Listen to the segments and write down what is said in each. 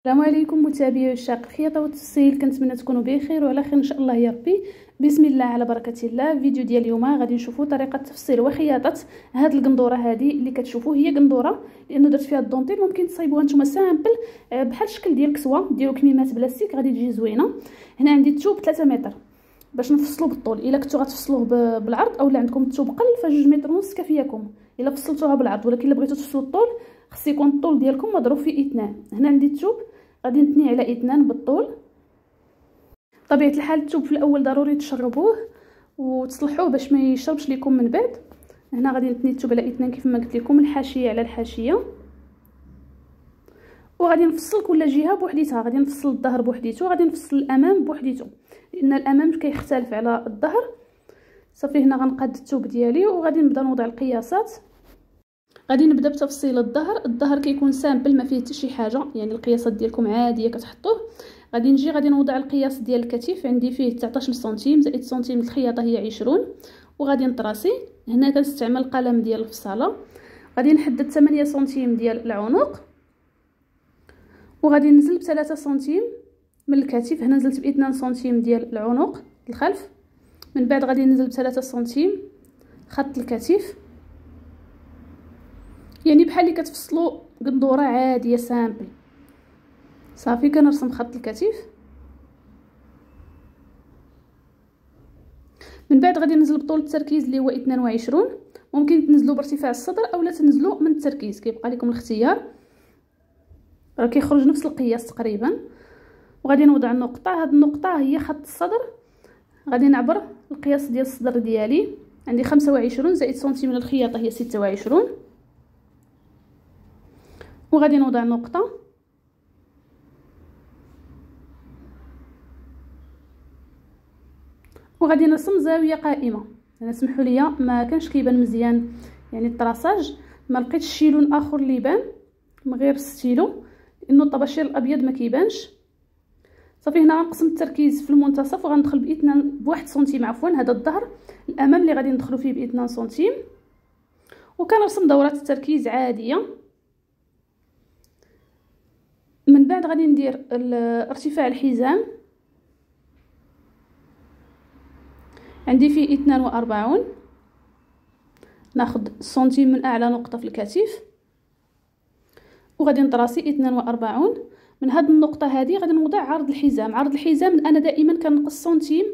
السلام عليكم متابعي عشاق الخياطه والتفصيل، كنتمنى تكونوا بخير وعلى خير ان شاء الله يا ربي. بسم الله على بركه الله. فيديو ديال اليوم غادي نشوفوا طريقه تفصيل وخياطه هاد القندوره هذه اللي كتشوفوا هي قندوره لانه درت فيها الدونتيل. ممكن تصايبوها نتوما سامبل بحال الشكل ديال الكسوه، ديروا كميمات بلاستيك غادي تجي زوينه. هنا عندي الثوب 3 متر باش نفصلوا بالطول. الا كنتو غتفصلوه بالعرض اولا عندكم الثوب قل ف2 متر ونص كافياكم الا فصلتوها بالعرض، ولكن الا بغيتو تفصلوا الطول خص يكون الطول ديالكم مضروب في 2. هنا عندي الثوب غادي نتني على 2 بالطول. طبيعه الحال الثوب في الاول ضروري تشربوه وتصلحوه باش ما يشربش لكم من بعد. هنا غادي نتني الثوب على 2 كيف ما قلت لكم، الحاشيه على الحاشيه، وغادي نفصل كل جهه بوحديتها. غادي نفصل الظهر بوحديته، غادي نفصل الامام بوحديته لان الامام كيختلف على الظهر. صافي هنا غنقاد الثوب ديالي وغادي نبدا نوضع القياسات. غادي نبدا بتفصيل الظهر كيكون سامبل ما فيه حتى شي حاجه، يعني القياسات ديالكم عاديه كتحطوه. غادي نوضع القياس ديال الكتف، عندي فيه 19 سنتيم زائد سنتيم الخياطه هي 20، وغادي نطراسي. هنا كنستعمل قلم ديال الفصاله. غادي نحدد 8 سنتيم ديال العنق، وغادي ننزل ب 3 سنتيم من الكتف. هنا نزلت ب 2 سنتيم ديال العنق الخلف، من بعد غادي ننزل ب 3 سنتيم خط الكتف، يعني بحال اللي كتفصلوا قندوره عاديه سامبل. صافي كنرسم خط الكتف، من بعد غادي ننزل بطول التركيز اللي هو 22. ممكن تنزلوا بارتفاع الصدر اولا تنزلوا من التركيز، كيبقى لكم الاختيار، راه كيخرج نفس القياس تقريبا. وغادي نوضع النقطه، هاد النقطه هي خط الصدر. غادي نعبر القياس ديال الصدر ديالي، عندي 25 زائد سنتيم للخياطه هي 26، وغادي نوضع نقطه وغادي نرسم زاويه قائمه. انا سمحوا لي ما كانش كيبان مزيان يعني الطراساج، ما لقيتش شي لون اخر اللي يبان من غير الستيلو لانه الطباشير الابيض ما كيبانش. صافي هنا غنقسم التركيز في المنتصف وغندخل بواحد سنتيم عفوا. هذا الظهر الامام اللي غادي ندخلو فيه ب2 سنتيم، وكنرسم دورات التركيز عاديه. من بعد غادي ندير ارتفاع الحزام، عندي فيه 42. ناخذ سنتيم من اعلى نقطه في الكتف وغادي نطراسي 42. من هاد النقطه هذه غادي نوضع عرض الحزام. عرض الحزام انا دائما كنقص سنتيم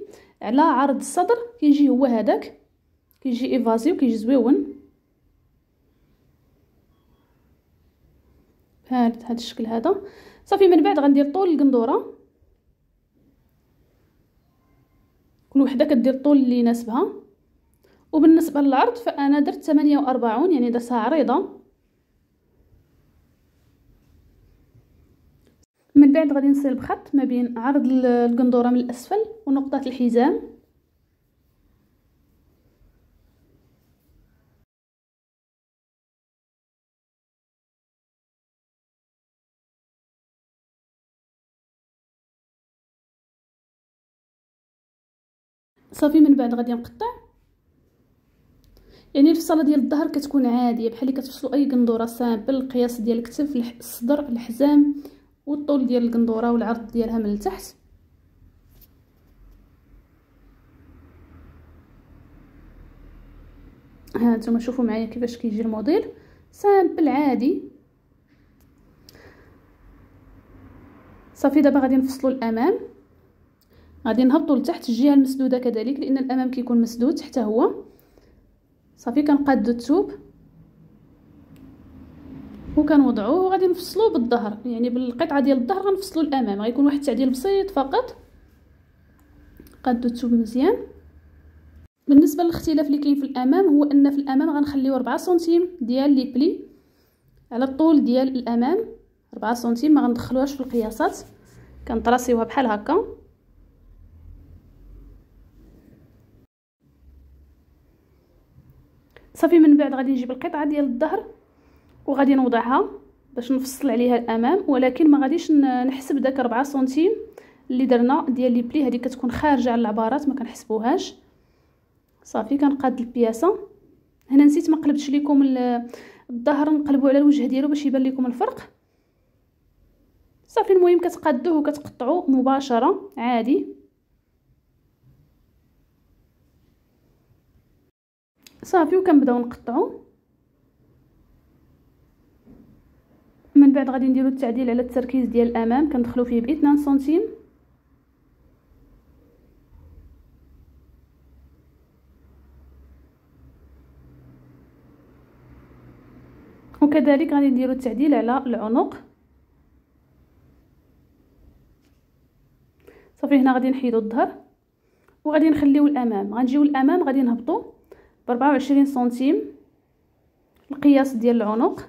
على عرض الصدر، كيجي هو هذاك، كيجي ايفازي وكيجي زويون بهذا الشكل هذا. صافي من بعد غندير طول القندوره، كل وحده كدير الطول اللي يناسبها. وبالنسبه للعرض فانا درت 48، يعني درتها عريضه. من بعد غادي نصل بخط ما بين عرض القندوره من الاسفل ونقطه الحزام. صافي من بعد غادي نقطع، يعني الفصاله ديال الظهر كتكون عاديه بحال اللي كتفصلوا اي قندوره سامبل. القياس ديال الكتف، الصدر، الحزام، والطول ديال القندوره والعرض ديالها من التحت. ها نتوما شوفوا معايا كيفاش كيجي الموديل سامبل عادي. صافي دابا غادي نفصلوا الامام، غادي نهبطوا لتحت الجهه المسدوده كذلك لان الامام كيكون مسدود حتى هو. صافي كنقادو الثوب وكنوضعوه وغادي نفصلوه بالظهر، يعني بالقطعه ديال الظهر غنفصلوا الامام، غيكون واحد التعديل بسيط فقط. قادو الثوب مزيان. بالنسبه للاختلاف اللي كاين في الامام هو ان في الامام غنخليو 4 سنتيم ديال لي بلي على الطول ديال الامام، 4 سنتيم ما غندخلوهاش في القياسات، كنطراسيوها بحال هكا. صافي من بعد غادي نجيب القطعه ديال الظهر وغادي نوضعها باش نفصل عليها الامام، ولكن ما غاديش نحسب داك 4 سنتيم اللي درنا ديال لي بلي، هذه كتكون خارجه على العبارات ما كنحسبوهاش. صافي كنقاد البياسه. هنا نسيت ما قلبتش لكم الظهر، نقلبوا على الوجه ديالو باش يبان لكم الفرق. صافي المهم كتقادوه وكتقطعوه مباشره عادي. صافي وكنبداو نقطعو. من بعد غادي نديرو التعديل على التركيز ديال الامام، كندخلو فيه ب 2 سنتيم. وكذلك غادي نديرو التعديل على العنق. صافي هنا غادي نحيدو الظهر وغادي نخليو الامام. غنجيو الامام غادي نهبطو ب 24 سنتيم القياس ديال العنق،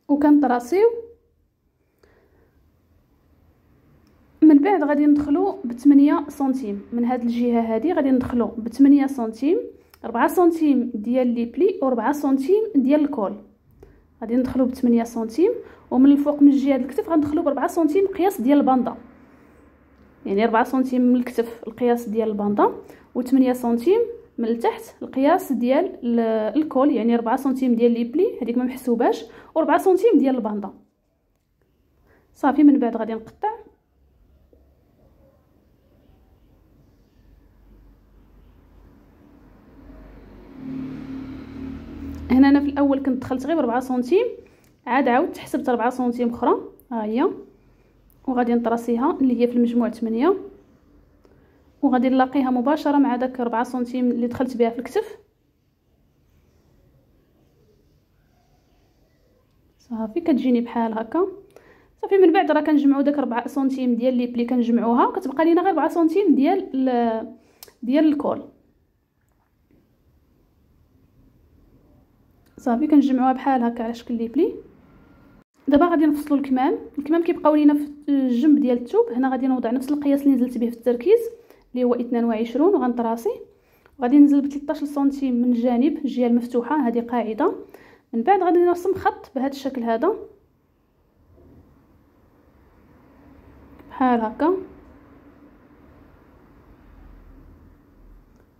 وكنطراسيو. من بعد غادي ندخلو ب 8 سنتيم من هاد الجهه هادي، غادي ندخلو ب 8 سنتيم، 4 سنتيم ديال لي بلي و4 سنتيم ديال الكول. غادي ندخلو ب 8 سنتيم، ومن الفوق من جهه الكتف غندخلو ب 4 سنتيم قياس ديال الباندا، يعني 4 سنتيم من الكتف القياس ديال الباندا، و8 سنتيم من التحت القياس ديال الكول، يعني 4 سنتيم ديال لي بلي هذيك ما محسوباش، و4 سنتيم ديال الباندا. صافي من بعد غادي نقطع. هنا انا في الاول كنت دخلت غير 4 سنتيم، عاودت حسبت 4 سنتيم اخرى، ها هي، وغادي نطراسيها اللي هي في المجموع 8، وغادي نلاقيها مباشره مع داك 4 سنتيم اللي دخلت بها في الكتف. صافي كتجيني بحال هكا. صافي من بعد راه كنجمعوا داك 4 سنتيم ديال لي بلي كنجمعوها، كتبقى لينا غير 4 سنتيم ديال الكول. صافي كنجمعوها بحال هكا على شكل لي بلي. دابا غادي نفصلوا الكمام كيبقاو لينا في الجنب ديال الثوب. هنا غادي نوضع نفس القياس اللي نزلت به في التركيز اللي هو 22، وغنطراسي، وغادي ننزل ب 13 سنتيم من الجانب الجهه المفتوحه، هذه قاعده. من بعد غادي نرسم خط بهذا الشكل هذا بحال هكا،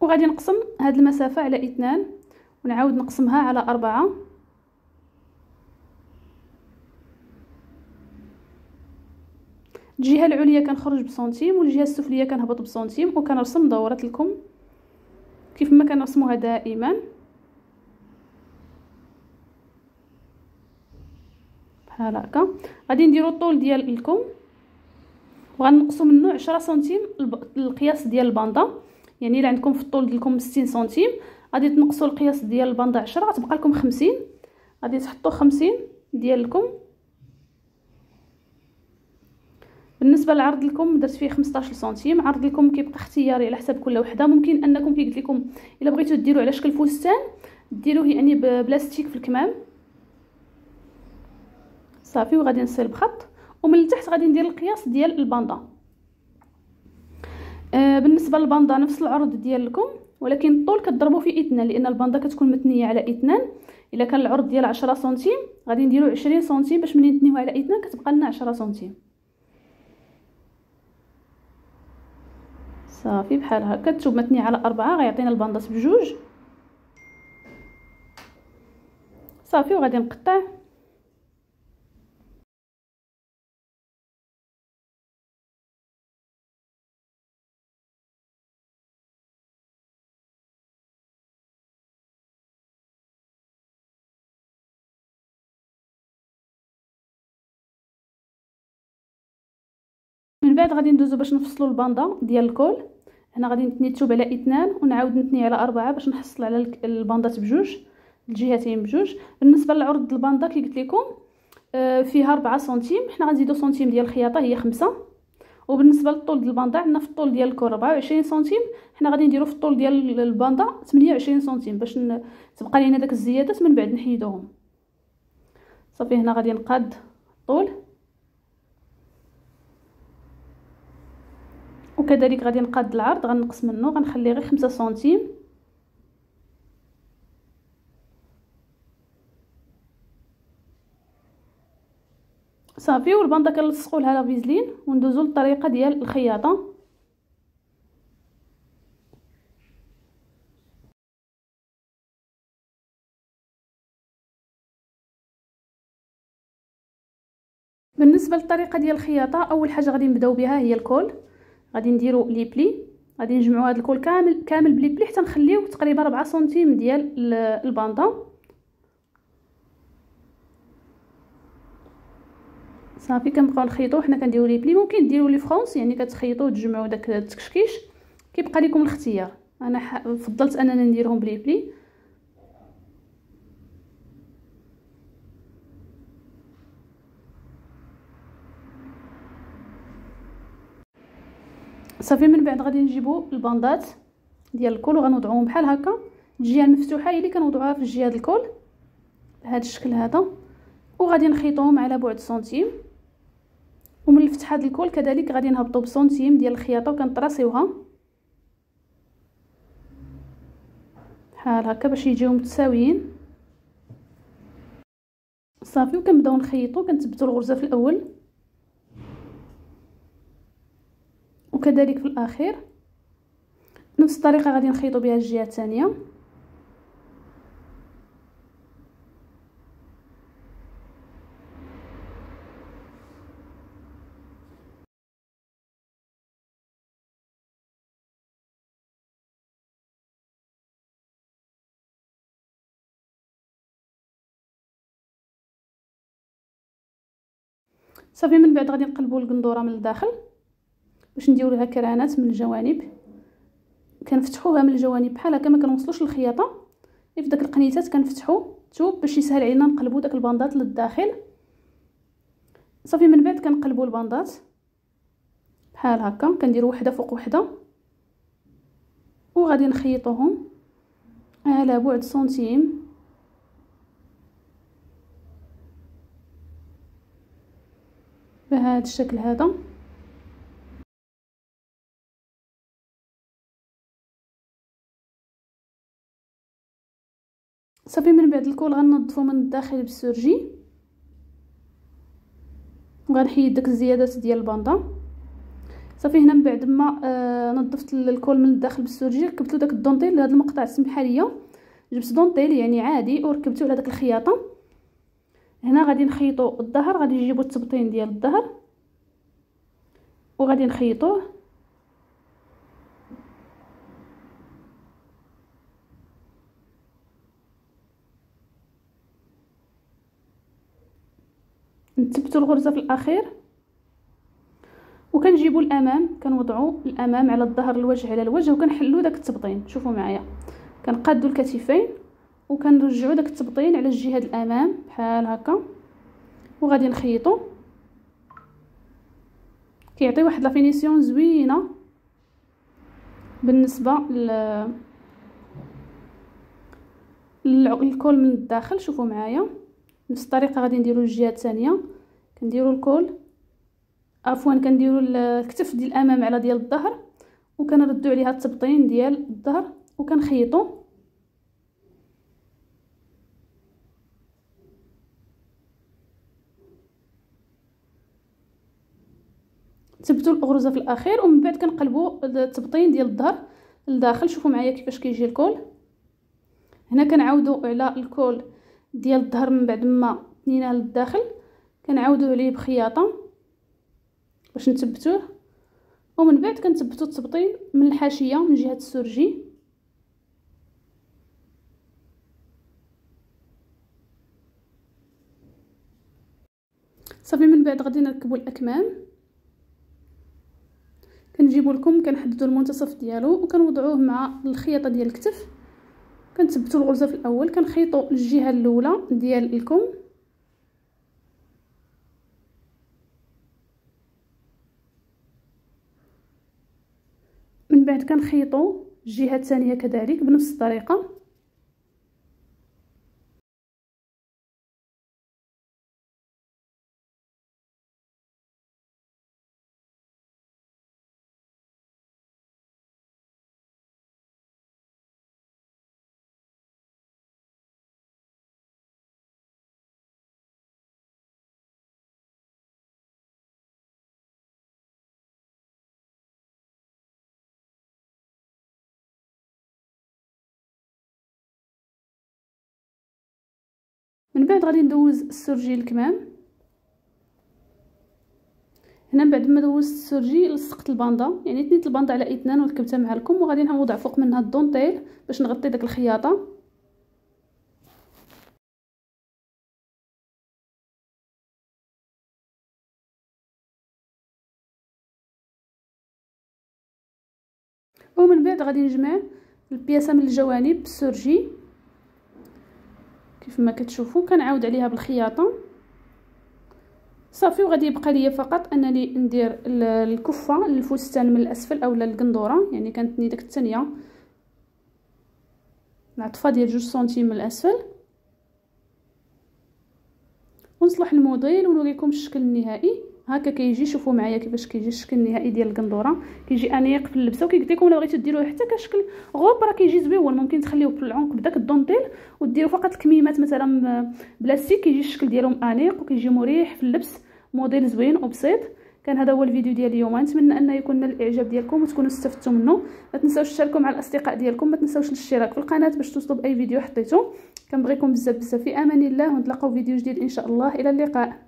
وغادي نقسم هذه المسافه على 2 ونعاود نقسمها على 4. الجهه العليا كنخرج بسنتيم والجهه السفليه كنهبط بسنتيم، وكنرسم دوره الكم كيف ما كنرسموها دائما بحال هكا. غادي نديرو الطول ديال الكم وغنقصوا منه 10 سنتيم القياس ديال الباندا، يعني الا عندكم في الطول ديالكم 60 سنتيم غادي تنقصوا القياس ديال الباندا 10، غتبقى لكم 50. غادي تحطوا 50 ديالكم. بالنسبه لعرض الكم درت فيه 15 سنتيم. عرض الكم كيبقى اختياري على حسب كل وحده. ممكن انكم كي قلت لكم الا بغيتو ديروه على شكل فستان ديروه يعني بلاستيك في الكمام. صافي وغادي نصل بخط، ومن التحت غادي ندير القياس ديال الباندا. بالنسبه للباندا نفس العرض ديالكم، ولكن الطول كتضربوا في 2 لان الباندا كتكون متنيه على 2. الا كان العرض ديال 10 سنتيم غادي نديرو 20 سنتيم باش ملي نتنيوها على 2 كتبقى لنا 10 سنتيم. صافي بحال هكا الثوب متني على 4 غيعطينا البانداس بجوج. صافي وغادي نقطع. من بعد غادي ندوزو باش نفصلوا الباندا ديال الكول. هنا غادي نتني الثوب على 2 ونعاود نتني على 4 باش نحصل على الباندات بجوج، الجهتين بجوج. بالنسبه لعرض الباندا كي قلت لكم فيها 4 سنتيم، حنا غنزيدو سنتيم ديال الخياطه هي 5. وبالنسبه للطول ديال الباندا عندنا في الطول ديال الكول 24 سنتيم، حنا غادي نديرو في الطول ديال الباندا 28 سنتيم باش تبقى لينا داك الزيادات من بعد نحيدوهم. صافي هنا غادي نقاد الطول، وكذلك غادي نقاد العرض. غنقص منه غنخليه غير 5 سنتيم. صافي والباندا كنلصقوا لها لا فيزلين وندوزو للطريقه ديال الخياطه. بالنسبه للطريقه ديال الخياطه، اول حاجه غادي نبداو بها هي الكول. غادي نديرو لي بلي، غادي نجمعوا هذا الكول كامل بلي بلي حتى نخليوه تقريبا 4 سنتيم ديال الباندا. صافي كنبقاو نخيطوا. حنا كنديروا لي بلي، ممكن ديروا لي فرونس يعني كتخيطوا وتجمعوا داك التكشكيش، كيبقى لكم الاختيار. انا فضلت اننا نديرهم بلي بلي. صافي من بعد غادي نجيبوا الباندات ديال الكول وغنوضعوهم بحال هكا. الجهه المفتوحه هي اللي كنوضعوها في الجهه ديال الكول بهذا الشكل هذا، وغادي نخيطوهم على بعد سنتيم. ومن الفتحه ديال الكول كذلك غادي نهبطوا بسنتيم ديال الخياطه وكنطراسيوها بحال هكا باش يجيو متساويين. صافي وكنبداو نخيطوا، كنثبتوا الغرزه في الاول وكذلك في الاخير. نفس الطريقه غادي نخيطوا بها الجهه الثانيه. صافي من بعد غادي نقلبوا القندوره من الداخل باش نديروا لها كرانات من الجوانب. كنفتحوها من الجوانب بحال هكا، ما كنوصلوش للخياطه، في داك القنيتات كنفتحوا الثوب باش يسهل علينا نقلبوا داك الباندات للداخل. صافي من بعد كنقلبوا الباندات بحال هكا، كنديروا وحده فوق وحده وغادي نخيطوهم على بعد سنتيم بهذا الشكل هذا. صافي من بعد الكول غننظفو من الداخل بالسورجي وغنحيد داك الزيادات ديال الباندا. صافي هنا من بعد ما نظفت الكول من الداخل بالسورجي، ركبت داك الدونطيل لهذا المقطع سمحه ليا، جبت دونطيل يعني عادي وركبته على داك الخياطه. هنا غادي نخيطوا الظهر، غادي نجيبوا التبطين ديال الظهر وغادي نخيطوه نثبتوا الغرزه في الاخير. وكنجيبوا الامام، كنوضعوا الامام على الظهر، الوجه على الوجه، وكنحلوا داك التبطين. شوفوا معايا، كنقادوا الكتفين وكنرجعوا داك التبطين على الجهه الامام بحال هكا وغادي نخيطوا. كيعطي واحد لا فينيسيون زوينه بالنسبه للكول من الداخل. شوفوا معايا نفس الطريقه غادي نديروا الجهه الثانيه. كنديروا الكول، عفوا كنديروا الكتف ديال الامام على ديال الظهر وكنردوا عليها التبطين ديال الظهر وكنخيطوا. ثبتوا الغرزه في الاخير ومن بعد كنقلبوا التبطين ديال الظهر للداخل. شوفوا معايا كيفاش كيجي الكول. هنا كنعاودوا على الكول ديال الظهر من بعد ما تنيناه للداخل، كنعاودوا عليه بخياطه باش نثبتوه، ومن بعد كنثبتوا التبطين من الحاشيه من جهه السرجي. صافي من بعد غادي نركبوا الاكمام. كنجيبوا الكم، كنحددوا المنتصف ديالو وكنوضعوه مع الخياطه ديال الكتف. كنثبتوا الغرزه في الاول، كنخيطوا الجهه الاولى ديال الكم من بعد كنخيطوا الجهه الثانيه كذلك بنفس الطريقه. من بعد غادي ندوز السرجي الكمام هنا من بعد ما دوزت السرجي لصقت الباندا، يعني تنيت الباندا على اثنان وركبتها مع الكم، وغادي نوضع فوق منها الدونطيل باش نغطي داك الخياطه. ومن بعد غادي نجمع البياسه من الجوانب بالسرجي كيف ما كتشوفوا، كنعاود عليها بالخياطه صافي. وغادي يبقى ليا فقط انني ندير الكفه للفستان من الاسفل اولا القندوره، يعني كانتني داك الثانيه العطفه ديال 2 سنتيم من الاسفل، ونصلح الموديل ونوريكم الشكل النهائي. هكا كيجي، شوفوا معايا كيفاش كيجي الشكل النهائي ديال القندوره، كيجي انيق في اللبسه. وكيقلت لكم الا بغيتو ديروه حتى كشكل غوب راه كيجي زويون، ممكن تخليوه في العنق بداك الدونطيل وديروا فقط الكميمات مثلا بلاستيك، كيجي الشكل ديالهم انيق وكيجي مريح في اللبس، موديل زوين وبسيط. كان هذا هو الفيديو ديال اليوم، نتمنى انه يكون نال الاعجاب ديالكم وتكونوا استفدتوا منه. ما تنساوش تشاركوا مع الاصدقاء ديالكم، ما تنساوش الاشتراك في القناه باش توصلوا باي فيديو حطيته. كنبغيكم بزاف بزاف، في امان الله، ونتلاقاو فيديو جديد ان شاء الله. الى اللقاء.